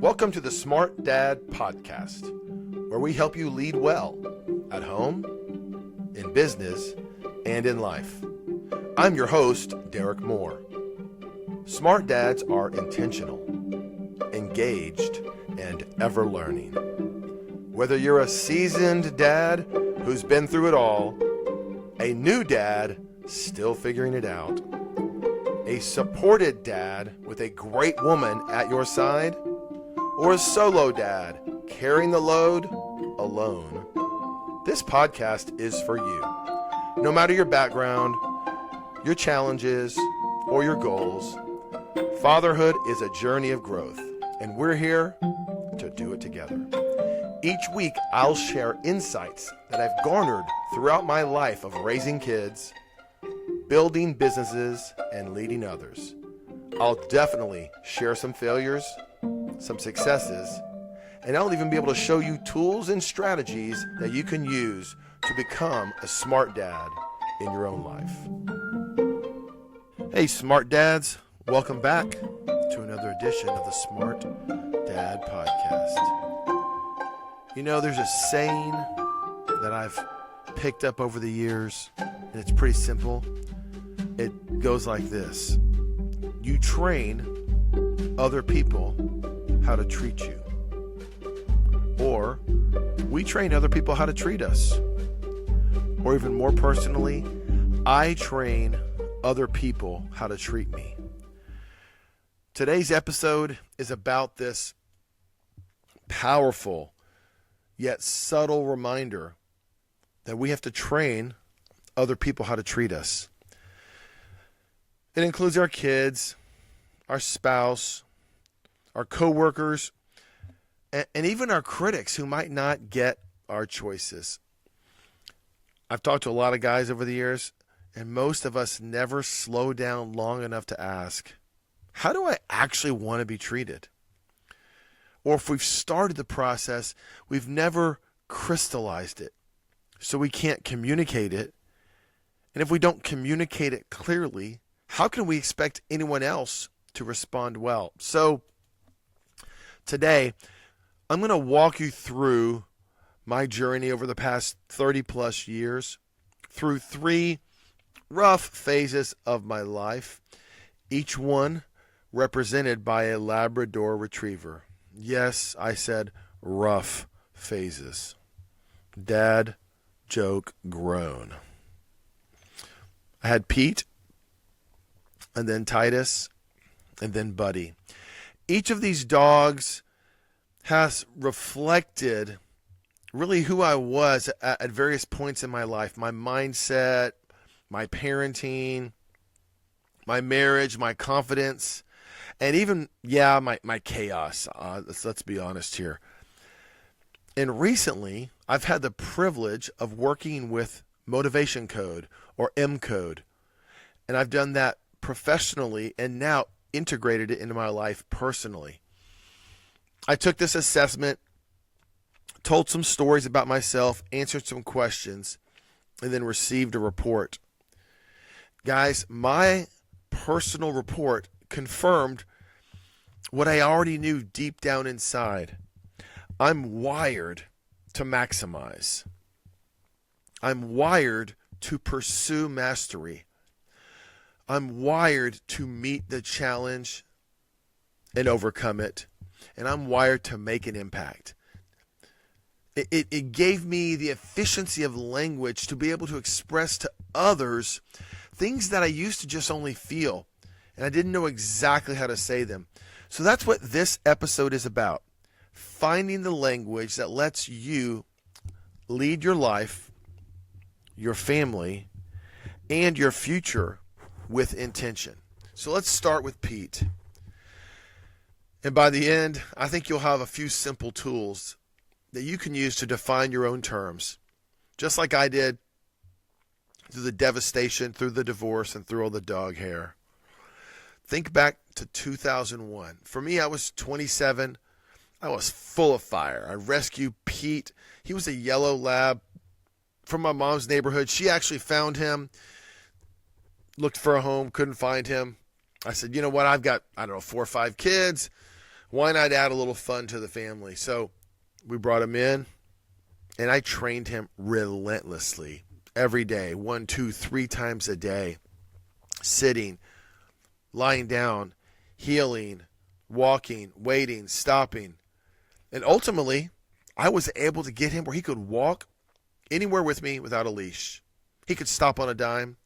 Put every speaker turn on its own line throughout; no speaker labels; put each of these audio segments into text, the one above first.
Welcome to the Smart Dad Podcast, where we help you lead well at home, in business, and in life. I'm your host, Derek Moore. Smart dads are intentional, engaged, and ever learning. Whether you're a seasoned dad who's been through it all, a new dad still figuring it out, a supported dad with a great woman at your side, or a solo dad carrying the load alone, this podcast is for you. No matter your background, your challenges, or your goals, fatherhood is a journey of growth, and we're here to do it together. Each week, I'll share insights that I've garnered throughout my life of raising kids, building businesses, and leading others. I'll definitely share some failures, some successes, and I'll even be able to show you tools and strategies that you can use to become a smart dad in your own life. Hey, smart dads, welcome back to another edition of the Smart Dad Podcast. You know, there's a saying that I've picked up over the years, and it's pretty simple. It goes like this: you train other people how to treat you. Or we train other people how to treat us. Or even more personally, I train other people how to treat me. Today's episode is about this powerful yet subtle reminder that we have to train other people how to treat us. It includes our kids, our spouse, our coworkers, and even our critics who might not get our choices. I've talked to a lot of guys over the years, and most of us never slow down long enough to ask, how do I actually want to be treated? Or if we've started the process, we've never crystallized it, so we can't communicate it. And if we don't communicate it clearly, how can we expect anyone else to respond well? So today, I'm going to walk you through my journey over the past 30 plus years through 3 rough phases of my life, each one represented by a Labrador retriever. Yes, I said rough phases. Dad joke groan. I had Pete, and then Titus, and then Buddy. Each of these dogs has reflected really who I was at various points in my life. My mindset, my parenting, my marriage, my confidence, and even, my chaos. Let's be honest here. And recently, I've had the privilege of working with Motivation Code, or MCode. And I've done that professionally and now integrated it into my life personally. I took this assessment, told some stories about myself, answered some questions, and then received a report. Guys, my personal report confirmed what I already knew deep down inside. I'm wired to maximize. I'm wired to pursue mastery. I'm wired to meet the challenge and overcome it. And I'm wired to make an impact. It gave me the efficiency of language to be able to express to others things that I used to just only feel. And I didn't know exactly how to say them. So that's what this episode is about. Finding the language that lets you lead your life, your family, and your future with intention. So let's start with Pete. And by the end, I think you'll have a few simple tools that you can use to define your own terms, just like I did through the devastation, through the divorce, and through all the dog hair. Think back to 2001. For me, I was 27. I was full of fire. I rescued Pete. He was a yellow lab from my mom's neighborhood. She actually found him, looked for a home, couldn't find him. I said, you know what? I've got, 4 or 5 kids. Why not add a little fun to the family? So we brought him in, and I trained him relentlessly every day, 1, 2, 3 times a day, sitting, lying down, heeling, walking, waiting, stopping. And ultimately, I was able to get him where he could walk anywhere with me without a leash. He could stop on a dime.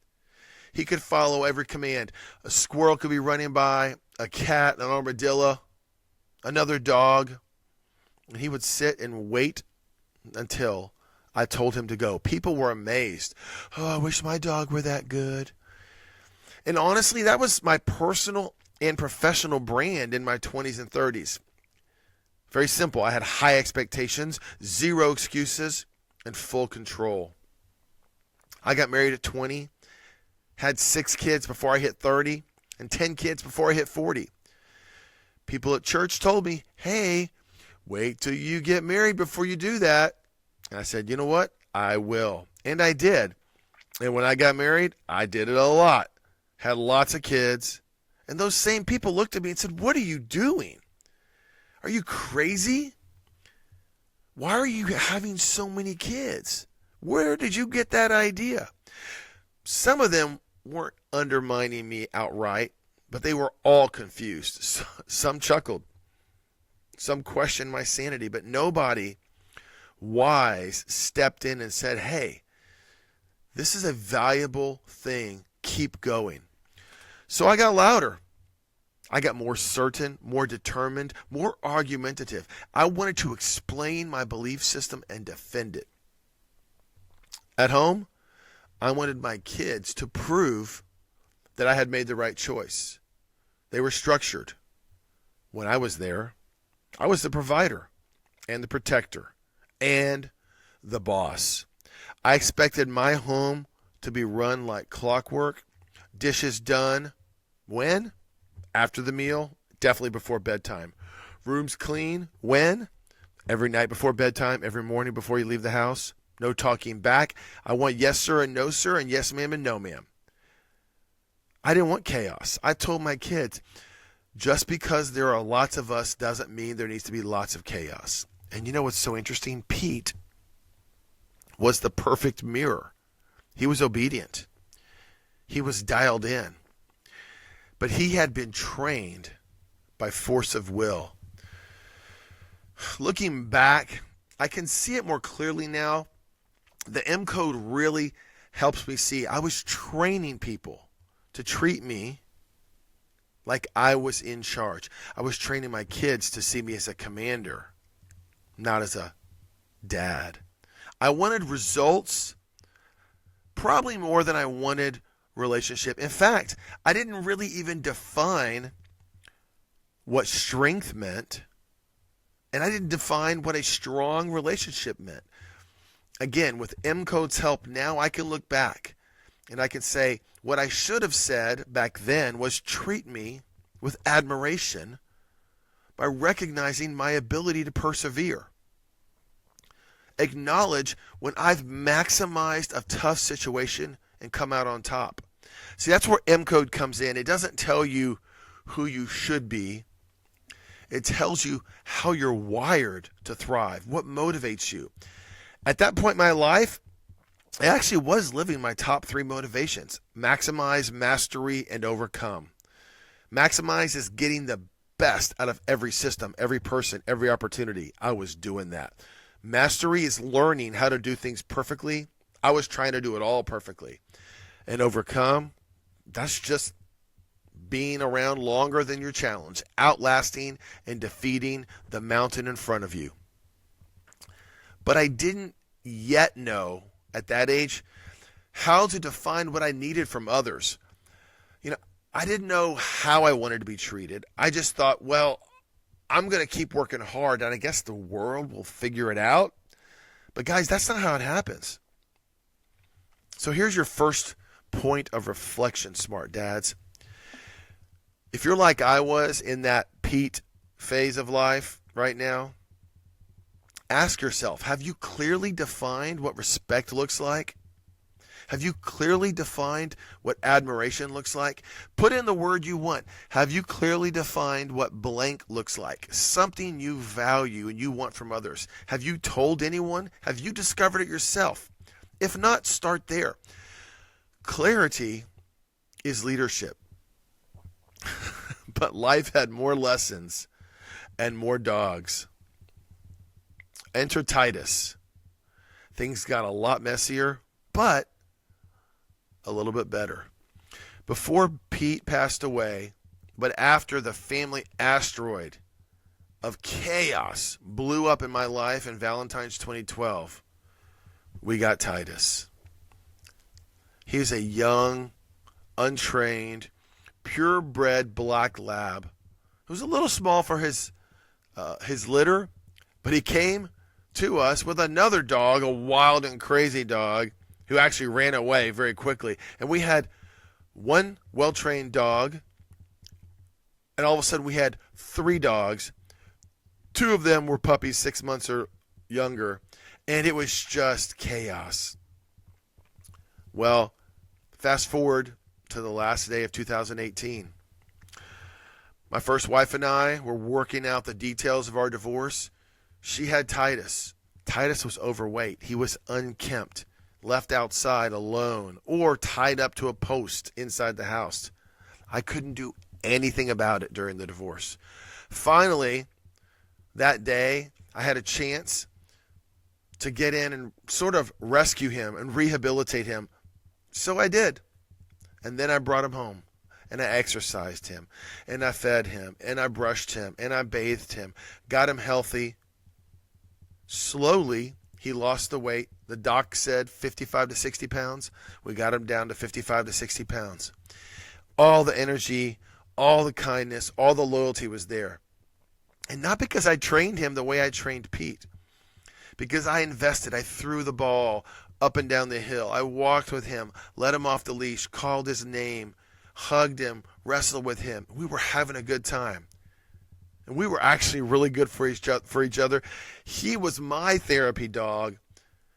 He could follow every command. A squirrel could be running by, a cat, an armadillo, another dog. And he would sit and wait until I told him to go. People were amazed. Oh, I wish my dog were that good. And honestly, that was my personal and professional brand in my 20s and 30s. Very simple. I had high expectations, zero excuses, and full control. I got married at 20, had 6 kids before I hit 30, and 10 kids before I hit 40. People at church told me, hey, wait till you get married before you do that. And I said, you know what? I will. And I did. And when I got married, I did it a lot. Had lots of kids. And those same people looked at me and said, what are you doing? Are you crazy? Why are you having so many kids? Where did you get that idea? Some of them weren't undermining me outright, but they were all confused. Some chuckled. Some questioned my sanity, but nobody wise stepped in and said, hey, this is a valuable thing. Keep going. So I got louder. I got more certain, more determined, more argumentative. I wanted to explain my belief system and defend it. At home, I wanted my kids to prove that I had made the right choice. They were structured. When I was there, I was the provider and the protector and the boss. I expected my home to be run like clockwork, dishes done. When? After the meal, definitely before bedtime. Rooms clean. When? Every night before bedtime, every morning before you leave the house. No talking back. I want yes, sir, and no, sir, and yes, ma'am, and no, ma'am. I didn't want chaos. I told my kids, just because there are lots of us doesn't mean there needs to be lots of chaos. And you know what's so interesting? Pete was the perfect mirror. He was obedient. He was dialed in. But he had been trained by force of will. Looking back, I can see it more clearly now. The MCode really helps me see I was training people to treat me like I was in charge. I was training my kids to see me as a commander, not as a dad. I wanted results probably more than I wanted relationship. In fact, I didn't really even define what strength meant, and I didn't define what a strong relationship meant. Again, with MCode's help now, I can look back and I can say what I should have said back then was treat me with admiration by recognizing my ability to persevere. Acknowledge when I've maximized a tough situation and come out on top. See, that's where MCode comes in. It doesn't tell you who you should be. It tells you how you're wired to thrive, what motivates you. At that point in my life, I actually was living my top 3 motivations: maximize, mastery, and overcome. Maximize is getting the best out of every system, every person, every opportunity. I was doing that. Mastery is learning how to do things perfectly. I was trying to do it all perfectly. And overcome, that's just being around longer than your challenge, outlasting and defeating the mountain in front of you. But I didn't yet know at that age how to define what I needed from others. I didn't know how I wanted to be treated. I just thought, well, I'm going to keep working hard, and I guess the world will figure it out. But guys, that's not how it happens. So here's your first point of reflection, smart dads. If you're like I was in that Pete phase of life right now, ask yourself, have you clearly defined what respect looks like? Have you clearly defined what admiration looks like? Put in the word you want. Have you clearly defined what blank looks like? Something you value and you want from others. Have you told anyone? Have you discovered it yourself? If not, start there. Clarity is leadership. But life had more lessons and more dogs. Enter Titus. Things got a lot messier, but a little bit better. Before Pete passed away, but after the family asteroid of chaos blew up in my life in Valentine's 2012, we got Titus. He's a young, untrained, purebred black lab who's a little small for his litter, but he came to us with another dog, a wild and crazy dog, who actually ran away very quickly. And we had one well-trained dog, and all of a sudden we had 3 dogs. 2 of them were puppies, 6 months or younger, and it was just chaos. Well, fast forward to the last day of 2018. My first wife and I were working out the details of our divorce. She had Titus. Titus was overweight. He was unkempt, left outside alone, or tied up to a post inside the house. I couldn't do anything about it during the divorce. Finally, that day, I had a chance to get in and sort of rescue him and rehabilitate him. So I did. And then I brought him home, and I exercised him, and I fed him, and I brushed him, and I bathed him, got him healthy. Slowly, he lost the weight. The doc said 55 to 60 pounds. We got him down to 55 to 60 pounds. All the energy, all the kindness, all the loyalty was there. And not because I trained him the way I trained Pete. Because I invested. I threw the ball up and down the hill. I walked with him, let him off the leash, called his name, hugged him, wrestled with him. We were having a good time. And we were actually really good for each other. He was my therapy dog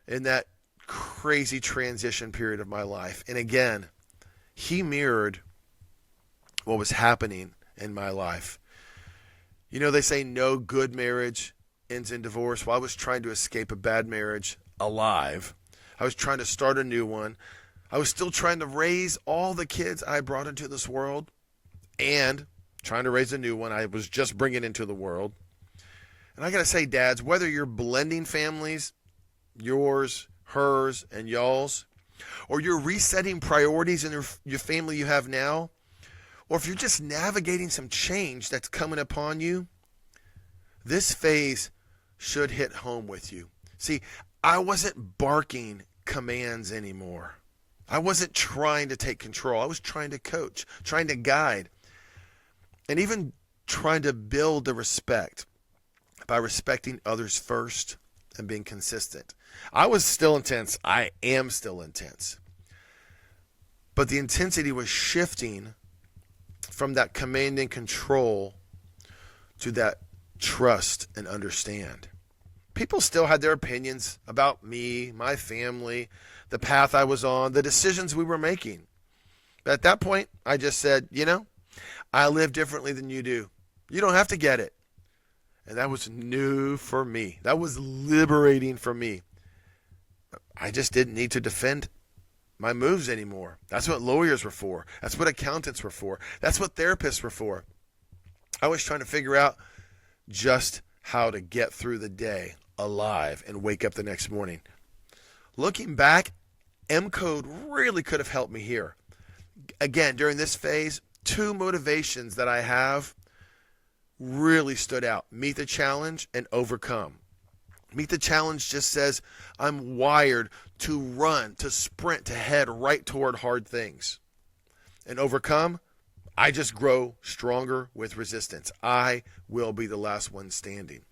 in that crazy transition period of my life. And again, he mirrored what was happening in my life. You know, they say no good marriage ends in divorce. Well, I was trying to escape a bad marriage alive. I was trying to start a new one. I was still trying to raise all the kids I brought into this world and trying to raise a new one I was just bringing into the world. And I got to say, dads, whether you're blending families, yours, hers, and y'all's, or you're resetting priorities in your family you have now, or if you're just navigating some change that's coming upon you, this phase should hit home with you. See, I wasn't barking commands anymore. I wasn't trying to take control. I was trying to coach, trying to guide, and even trying to build the respect by respecting others first and being consistent. I was still intense. I am still intense. But the intensity was shifting from that command and control to that trust and understand. People still had their opinions about me, my family, the path I was on, the decisions we were making. But at that point, I just said, I live differently than you do. You don't have to get it. And that was new for me. That was liberating for me. I just didn't need to defend my moves anymore. That's what lawyers were for. That's what accountants were for. That's what therapists were for. I was trying to figure out just how to get through the day alive and wake up the next morning. Looking back, MCode really could have helped me here. Again, during this phase, 2 motivations that I have really stood out. Meet the challenge and overcome. Meet the challenge just says I'm wired to run, to sprint, to head right toward hard things. And overcome, I just grow stronger with resistance. I will be the last one standing.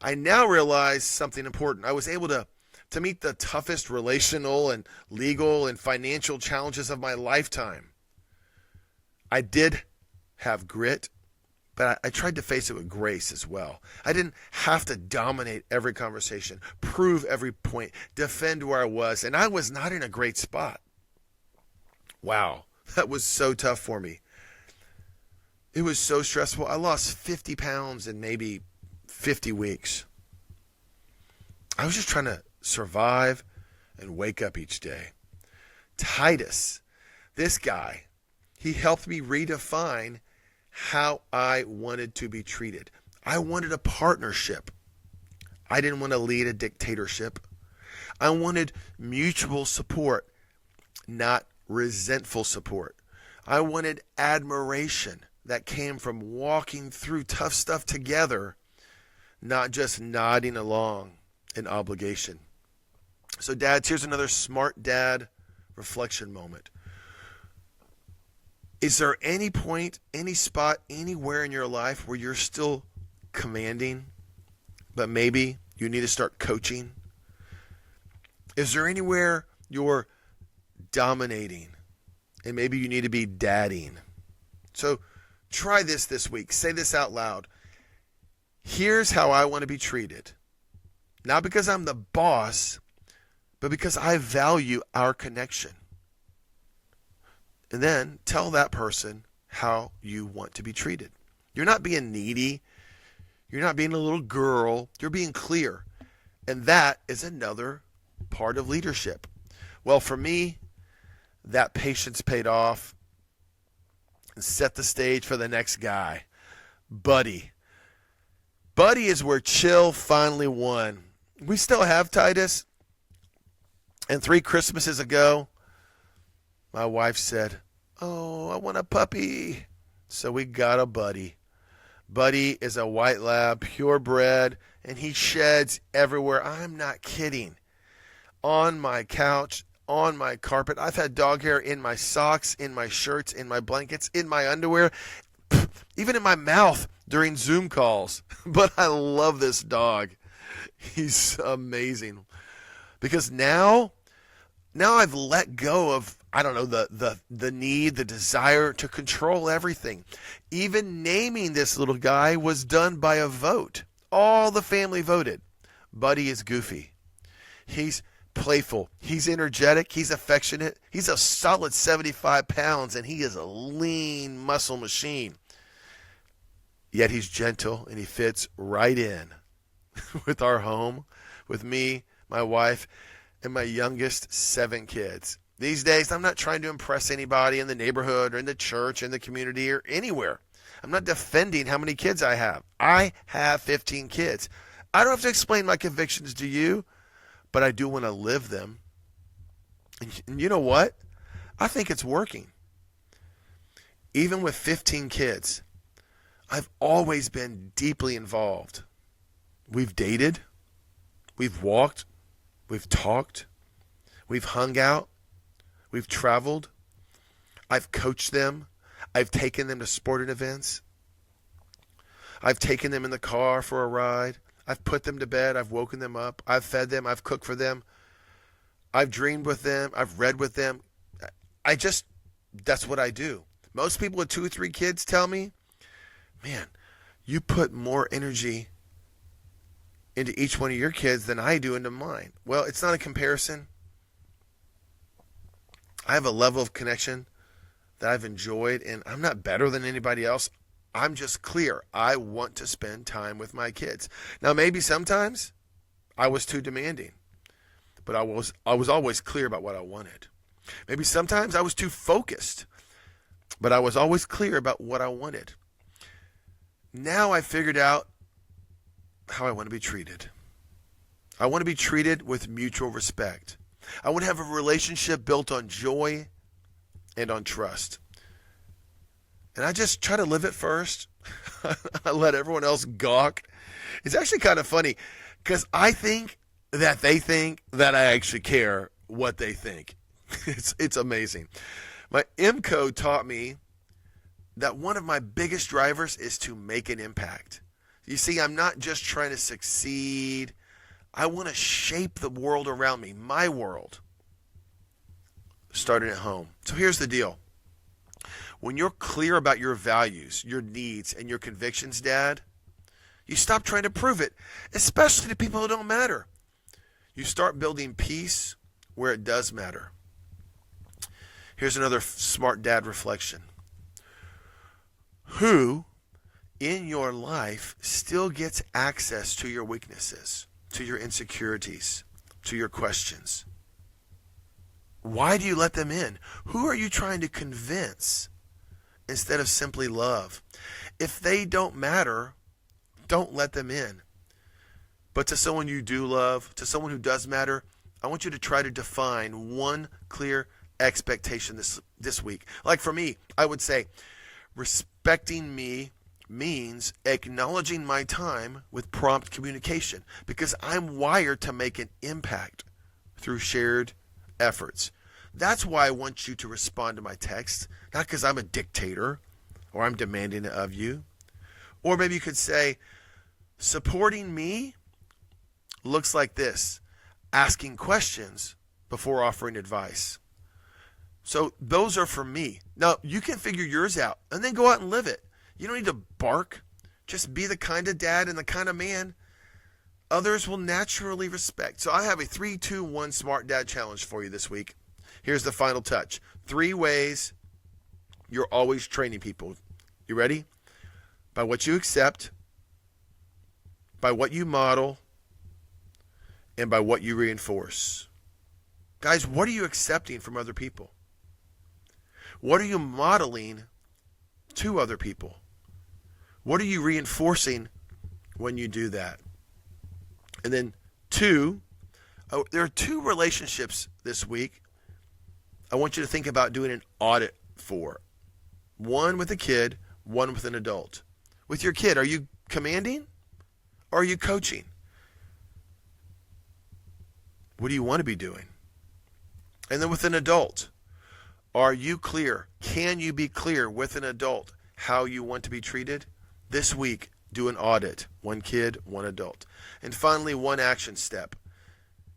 I now realize something important. I was able to meet the toughest relational and legal and financial challenges of my lifetime. I did have grit, but I tried to face it with grace as well. I didn't have to dominate every conversation, prove every point, defend where I was, and I was not in a great spot. Wow, that was so tough for me. It was so stressful. I lost 50 pounds in maybe 50 weeks. I was just trying to survive and wake up each day. Titus, this guy, he helped me redefine how I wanted to be treated. I wanted a partnership. I didn't want to lead a dictatorship. I wanted mutual support, not resentful support. I wanted admiration that came from walking through tough stuff together, not just nodding along in obligation. So dads, here's another smart dad reflection moment. Is there any point, any spot, anywhere in your life where you're still commanding, but maybe you need to start coaching? Is there anywhere you're dominating and maybe you need to be dadding? So try this week. Say this out loud. Here's how I want to be treated. Not because I'm the boss, but because I value our connection. And then tell that person how you want to be treated. You're not being needy. You're not being a little girl. You're being clear. And that is another part of leadership. Well, for me, that patience paid off and set the stage for the next guy. Buddy. Buddy is where chill finally won. We still have Titus. And 3 Christmases ago, my wife said, "Oh, I want a puppy." So we got a Buddy. Buddy is a white lab, purebred, and he sheds everywhere. I'm not kidding. On my couch, on my carpet. I've had dog hair in my socks, in my shirts, in my blankets, in my underwear, even in my mouth during Zoom calls. But I love this dog. He's amazing. Because now I've let go of, I don't know, the need, the desire to control everything. Even naming this little guy was done by a vote. All the family voted. Buddy is goofy. He's playful. He's energetic. He's affectionate. He's a solid 75 pounds, and he is a lean muscle machine. Yet he's gentle, and he fits right in with our home, with me, my wife, and my youngest 7 kids. These days, I'm not trying to impress anybody in the neighborhood or in the church, in the community, or anywhere. I'm not defending how many kids I have. I have 15 kids. I don't have to explain my convictions to you, but I do want to live them. And you know what? I think it's working. Even with 15 kids, I've always been deeply involved. We've dated. We've walked. We've talked. We've hung out. We've traveled. I've coached them. I've taken them to sporting events. I've taken them in the car for a ride. I've put them to bed. I've woken them up. I've fed them. I've cooked for them. I've dreamed with them. I've read with them. That's what I do. Most people with 2 or 3 kids tell me, "Man, you put more energy into each one of your kids than I do into mine." Well, it's not a comparison. I have a level of connection that I've enjoyed, and I'm not better than anybody else. I'm just clear. I want to spend time with my kids. Now, maybe sometimes I was too demanding, but I was always clear about what I wanted. Maybe sometimes I was too focused, but I was always clear about what I wanted. Now I figured out how I want to be treated. I want to be treated with mutual respect. I want to have a relationship built on joy and on trust. And I just try to live it first. I let everyone else gawk. It's actually kind of funny because I think that they think that I actually care what they think. It's amazing. My MCode taught me that one of my biggest drivers is to make an impact. You see, I'm not just trying to succeed. I want to shape the world around me, my world, starting at home. So here's the deal. When you're clear about your values, your needs, and your convictions, Dad, you stop trying to prove it, especially to people who don't matter. You start building peace where it does matter. Here's another smart dad reflection. Who in your life still gets access to your weaknesses, to your insecurities, to your questions? Why do you let them in? Who are you trying to convince instead of simply love? If they don't matter, don't let them in. But to someone you do love, to someone who does matter, I want you to try to define one clear expectation this week. Like for me, I would say respecting me means acknowledging my time with prompt communication, because I'm wired to make an impact through shared efforts. That's why I want you to respond to my text, not because I'm a dictator or I'm demanding it of you. Or maybe you could say, supporting me looks like this: asking questions before offering advice. So those are for me. Now, you can figure yours out and then go out and live it. You don't need to bark. Just be the kind of dad and the kind of man others will naturally respect. So I have a 3-2-1 Smart Dad Challenge for you this week. Here's the final touch. 3 ways you're always training people. You ready? By what you accept, by what you model, and by what you reinforce. Guys, what are you accepting from other people? What are you modeling to other people? What are you reinforcing when you do that? And then 2, there are 2 relationships this week I want you to think about doing an audit for. One with a kid, one with an adult. With your kid, are you commanding or are you coaching? What do you want to be doing? And then with an adult, are you clear? Can you be clear with an adult how you want to be treated? This week, do an audit. 1 kid, 1 adult. And finally, 1 action step.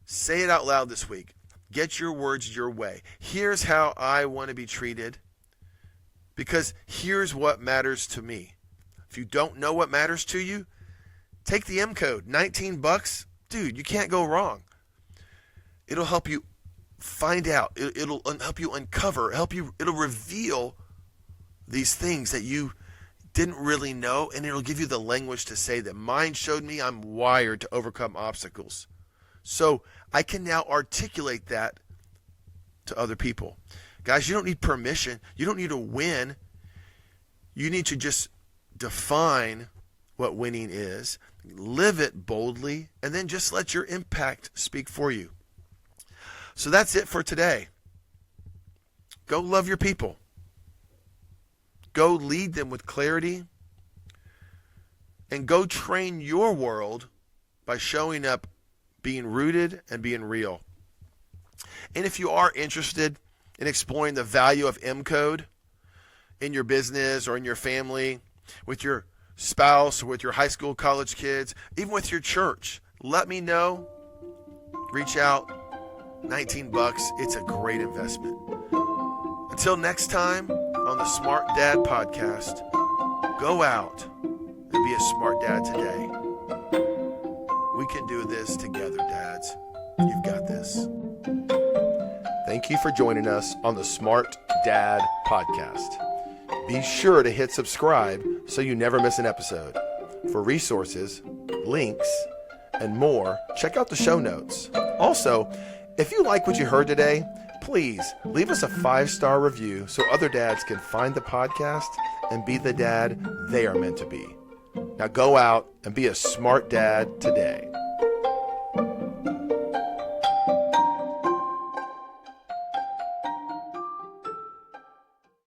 Say it out loud this week. Get your words your way. Here's how I want to be treated, because here's what matters to me. If you don't know what matters to you, take the MCode. $19. Dude, you can't go wrong. It'll help you find out. It'll help you uncover. It'll reveal these things that you didn't really know, and it'll give you the language to say that. Mine showed me I'm wired to overcome obstacles. So I can now articulate that to other people. Guys, you don't need permission. You don't need to win. You need to just define what winning is, live it boldly, and then just let your impact speak for you. So that's it for today. Go love your people. Go lead them with clarity. And go train your world by showing up, being rooted, and being real. And if you are interested in exploring the value of MCode in your business or in your family, with your spouse or with your high school, college kids, even with your church, let me know. Reach out. $19. It's a great investment. Until next time on the Smart Dad Podcast, go out and be a smart dad today. We can do this together, dads. You've got this. Thank you for joining us on the Smart Dad Podcast. Be sure to hit subscribe so you never miss an episode. For resources, links, and more, check out the show notes. Also, if you like what you heard today, please leave us a 5-star review so other dads can find the podcast and be the dad they are meant to be. Now go out and be a smart dad today.